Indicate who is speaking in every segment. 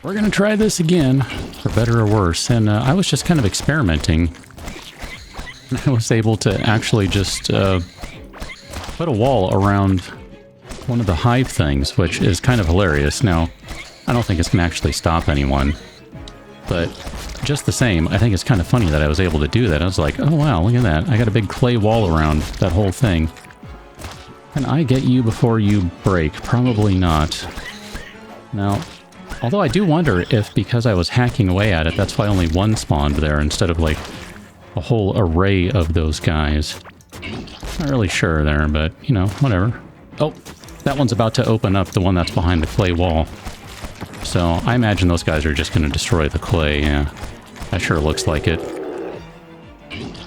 Speaker 1: We're gonna try this again, for better or worse. And I was just kind of experimenting. I was able to actually just put a wall around one of the hive things, which is kind of hilarious. Now, I don't think it's gonna actually stop anyone, but just the same, I think it's kind of funny that I was able to do that. I was like, oh wow, look at that. I got a big clay wall around that whole thing. Can I get you before you break? Probably not. Now, although I do wonder if because I was hacking away at it, that's why only one spawned there instead of like a whole array of those guys. Not really sure there, but you know, whatever. Oh, that one's about to open up, the one that's behind the clay wall. So I imagine those guys are just going to destroy the clay, yeah. That sure looks like it.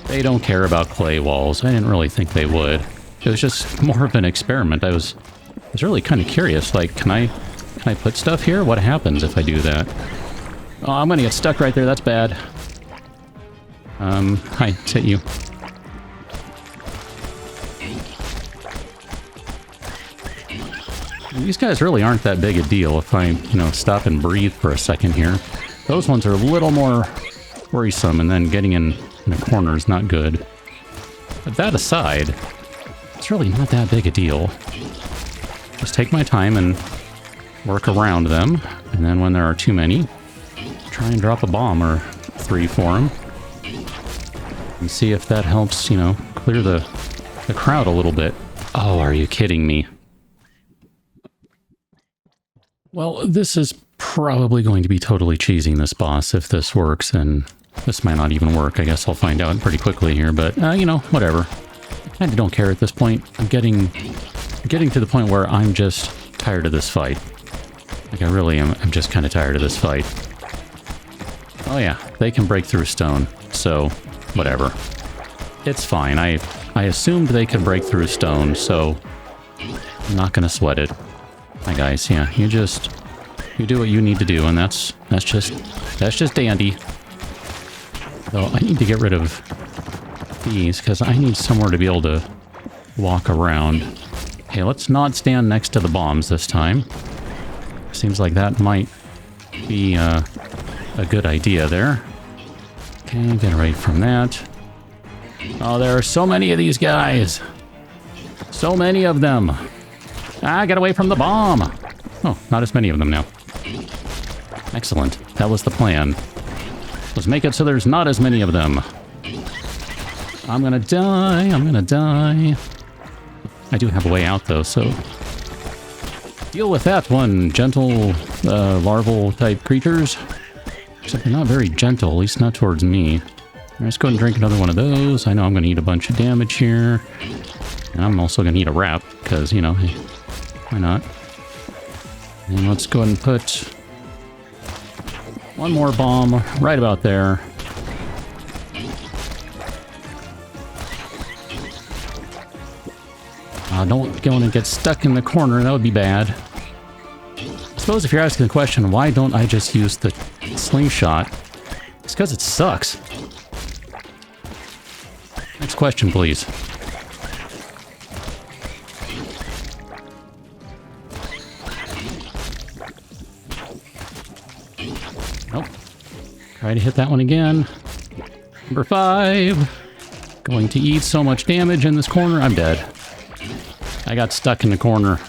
Speaker 1: They don't care about clay walls. I didn't really think they would. It was just more of an experiment. I was really kind of curious, like, can I put stuff here? What happens if I do that? Oh, I'm gonna get stuck right there, that's bad. Hi, it's hit you. These guys really aren't that big a deal if I, you know, stop and breathe for a second here. Those ones are a little more worrisome, and then getting in a corner is not good. But that aside, it's really not that big a deal. Just take my time and work around them, and then when there are too many, try and drop a bomb or 3 for them. And see if that helps, you know, clear the crowd a little bit. Oh, are you kidding me? Well, this is probably going to be totally cheesing this boss if this works, and this might not even work. I guess I'll find out pretty quickly here, but, you know, whatever. I don't care at this point. I'm getting to the point where I'm just tired of this fight. Like, I really am. I'm just kind of tired of this fight. Oh yeah, they can break through stone, so whatever. It's fine. I assumed they could break through stone, so I'm not gonna sweat it. Hi guys, yeah, you do what you need to do, and that's just dandy. So I need to get rid of these, because I need somewhere to be able to walk around. Okay, let's not stand next to the bombs this time. Seems like that might be a good idea there. Okay, get away from that. Oh, there are so many of these guys. So many of them. Ah, get away from the bomb. Oh, not as many of them now. Excellent. That was the plan. Let's make it so there's not as many of them. I'm gonna die. I'm gonna die. I do have a way out, though, so... Deal with that one, gentle, larval-type creatures. Except they're not very gentle, at least not towards me. Let's go ahead and drink another one of those. I know I'm going to eat a bunch of damage here. And I'm also going to eat a wrap, because, you know, hey, why not? And let's go ahead and put one more bomb right about there. Don't go in and get stuck in the corner, that would be bad. I suppose if you're asking the question, why don't I just use the slingshot? It's because it sucks. Next question, please. Nope. Try to hit that one again. Number 5. Going to eat so much damage in this corner, I'm dead. I got stuck in the corner.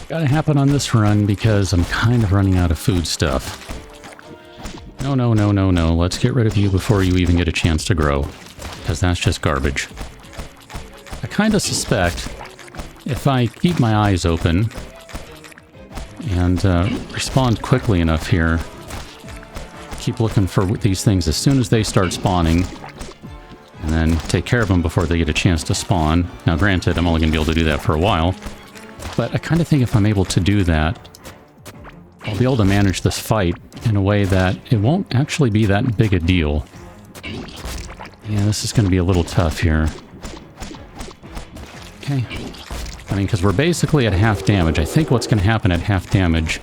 Speaker 1: Gotta happen on this run because I'm kind of running out of food stuff. No, no, no, no, no. Let's get rid of you before you even get a chance to grow. Because that's just garbage. I kind of suspect if I keep my eyes open and respond quickly enough here, keep looking for these things as soon as they start spawning, and then take care of them before they get a chance to spawn. Now granted, I'm only going to be able to do that for a while, but I kind of think if I'm able to do that, I'll be able to manage this fight in a way that it won't actually be that big a deal. Yeah, this is going to be a little tough here. Okay. I mean, because we're basically at half damage. I think what's going to happen at half damage,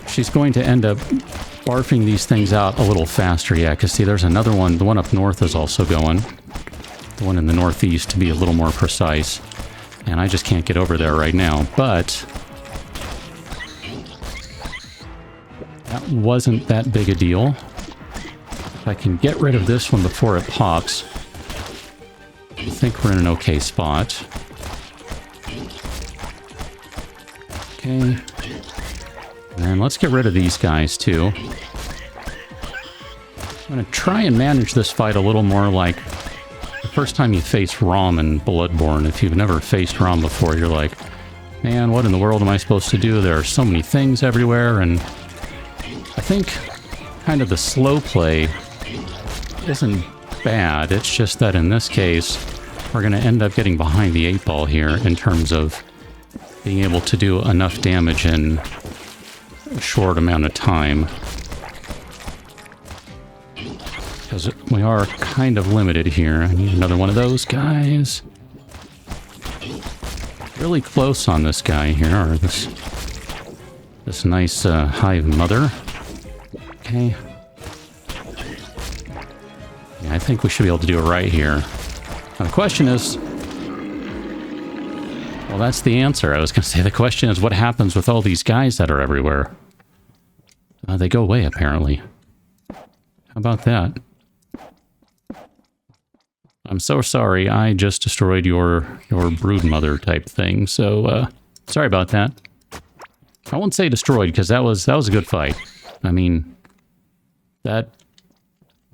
Speaker 1: she's going to end up barfing these things out a little faster. Yeah, because see, there's another one. The one up north is also going. The one in the northeast, to be a little more precise. And I just can't get over there right now, but that wasn't that big a deal. If I can get rid of this one before it pops, I think we're in an okay spot. Okay. And let's get rid of these guys too. I'm going to try and manage this fight a little more like the first time you face Rom in Bloodborne. If you've never faced Rom before, you're like, man, what in the world am I supposed to do? There are so many things everywhere, and I think kind of the slow play isn't bad. It's just that in this case, we're going to end up getting behind the 8-ball here in terms of being able to do enough damage in a short amount of time. Because we are kind of limited here. I need another one of those guys. Really close on this guy here, or this nice Hive Mother. Okay. Yeah, I think we should be able to do it right here. Now the question is... Well, that's the answer. I was going to say the question is what happens with all these guys that are everywhere? They go away, apparently. How about that? I'm so sorry, I just destroyed your brood mother type thing, so sorry about that. I won't say destroyed, because that was a good fight. I mean, that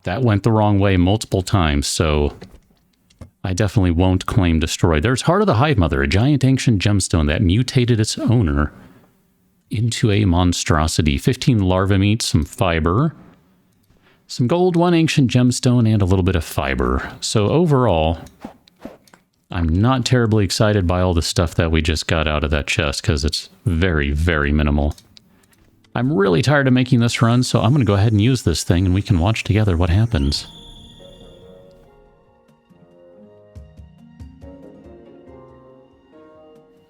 Speaker 1: went the wrong way multiple times, so I definitely won't claim destroyed. There's Heart of the Hive Mother, a giant ancient gemstone that mutated its owner into a monstrosity. 15 larva meat, some fiber, some gold, 1 ancient gemstone, and a little bit of fiber. So overall, I'm not terribly excited by all the stuff that we just got out of that chest, because it's very, very minimal. I'm really tired of making this run, so I'm going to go ahead and use this thing, and we can watch together what happens.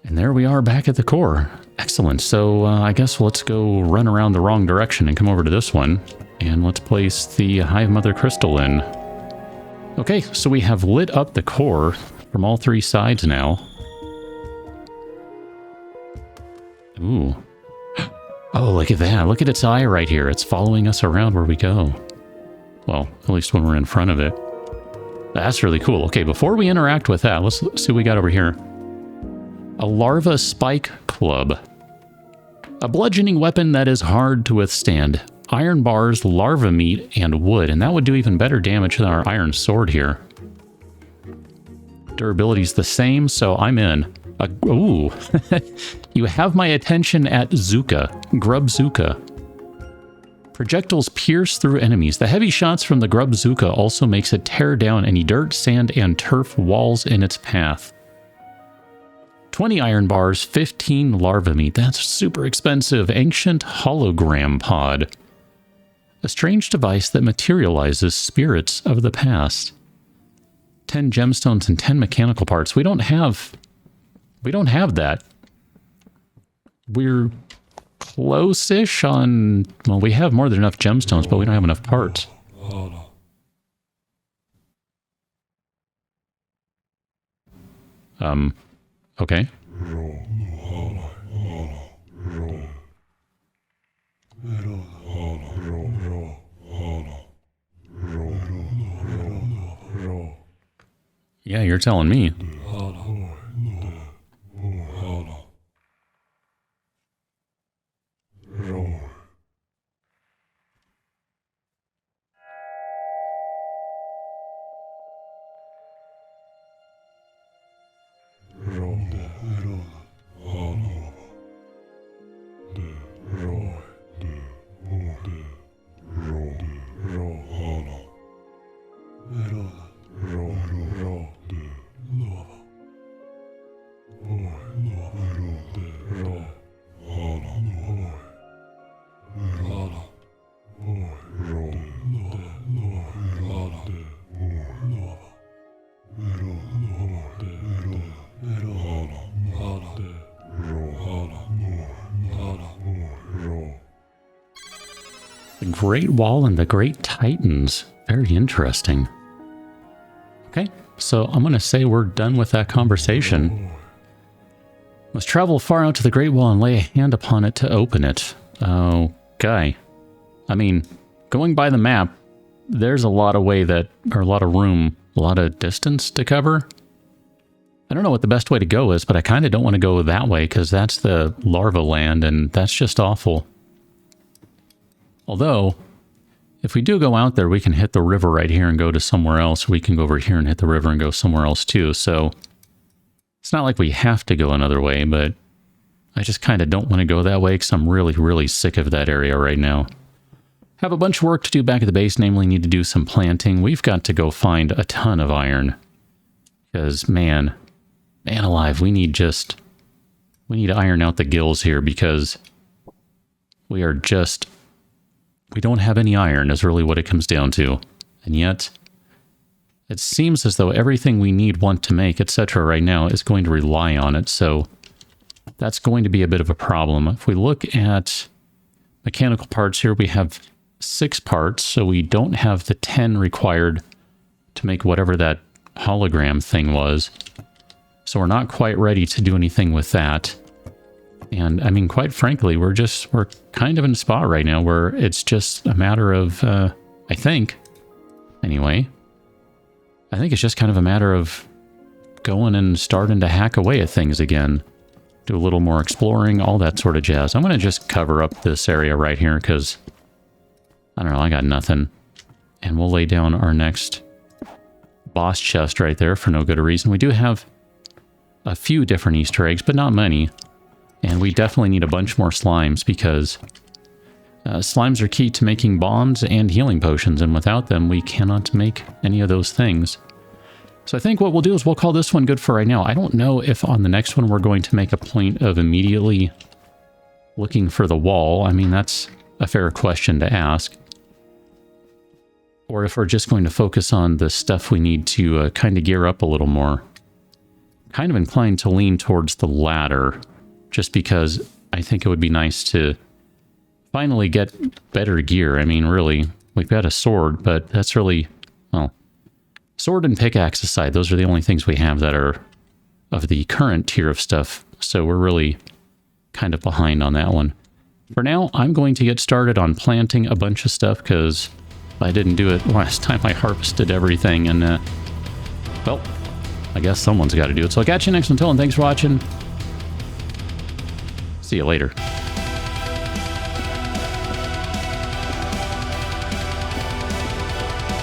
Speaker 1: And there we are back at the core. Excellent. So I guess let's go run around the wrong direction and come over to this one. And let's place the Hive Mother crystal in. Okay, so we have lit up the core from all 3 sides now. Ooh. Oh, look at that. Look at its eye right here. It's following us around where we go. Well, at least when we're in front of it. That's really cool. Okay, before we interact with that, let's see what we got over here. A larva spike club. A bludgeoning weapon that is hard to withstand. Iron bars, larva meat, and wood. And that would do even better damage than our iron sword here. Durability's the same, so I'm in. Ooh. You have my attention at Zuka. Grub Zuka. Projectiles pierce through enemies. The heavy shots from the Grub Zuka also makes it tear down any dirt, sand, and turf walls in its path. 20 iron bars, 15 larva meat. That's super expensive. Ancient hologram pod. A strange device that materializes spirits of the past. 10 gemstones and 10 mechanical parts. We don't have that. We're close-ish on... Well, we have more than enough gemstones, but we don't have enough parts. Okay. Yeah, you're telling me. The Great Wall and the Great Titans. Very interesting. Okay, so I'm going to say we're done with that conversation. Must travel far out to the Great Wall and lay a hand upon it to open it. Okay. I mean, going by the map, there's a lot of a lot of room, a lot of distance to cover. I don't know what the best way to go is, but I kind of don't want to go that way because that's the larva land and that's just awful. Although, if we do go out there, we can hit the river right here and go to somewhere else. We can go over here and hit the river and go somewhere else too. So it's not like we have to go another way, but I just kind of don't want to go that way because I'm really, really sick of that area right now. Have a bunch of work to do back at the base, namely need to do some planting. We've got to go find a ton of iron. Because, man alive, we need to iron out the gills here because we don't have any iron is really what it comes down to. And yet, it seems as though everything we want to make, etc. right now is going to rely on it. So that's going to be a bit of a problem. If we look at mechanical parts here, we have 6 parts, so we don't have the 10 required to make whatever that hologram thing was. So we're not quite ready to do anything with that. And I mean, quite frankly, we're kind of in a spot right now where it's just a matter of, I think it's just kind of a matter of going and starting to hack away at things again. Do a little more exploring, all that sort of jazz. I'm going to just cover up this area right here because, I don't know, I got nothing. And we'll lay down our next boss chest right there for no good reason. We do have a few different Easter eggs, but not many. And we definitely need a bunch more slimes because slimes are key to making bombs and healing potions, and without them, we cannot make any of those things. So I think what we'll do is we'll call this one good for right now. I don't know if on the next one we're going to make a point of immediately looking for the wall. I mean, that's a fair question to ask. Or if we're just going to focus on the stuff we need to kind of gear up a little more. Kind of inclined to lean towards the latter, just because I think it would be nice to finally get better gear. I mean, really, we've got a sword, but that's really, well, sword and pickaxe aside, those are the only things we have that are of the current tier of stuff, so we're really kind of behind on that one. For now, I'm going to get started on planting a bunch of stuff, because I didn't do it last time I harvested everything, and, well, I guess someone's got to do it. So I'll catch you next until, and thanks for watching. See you later.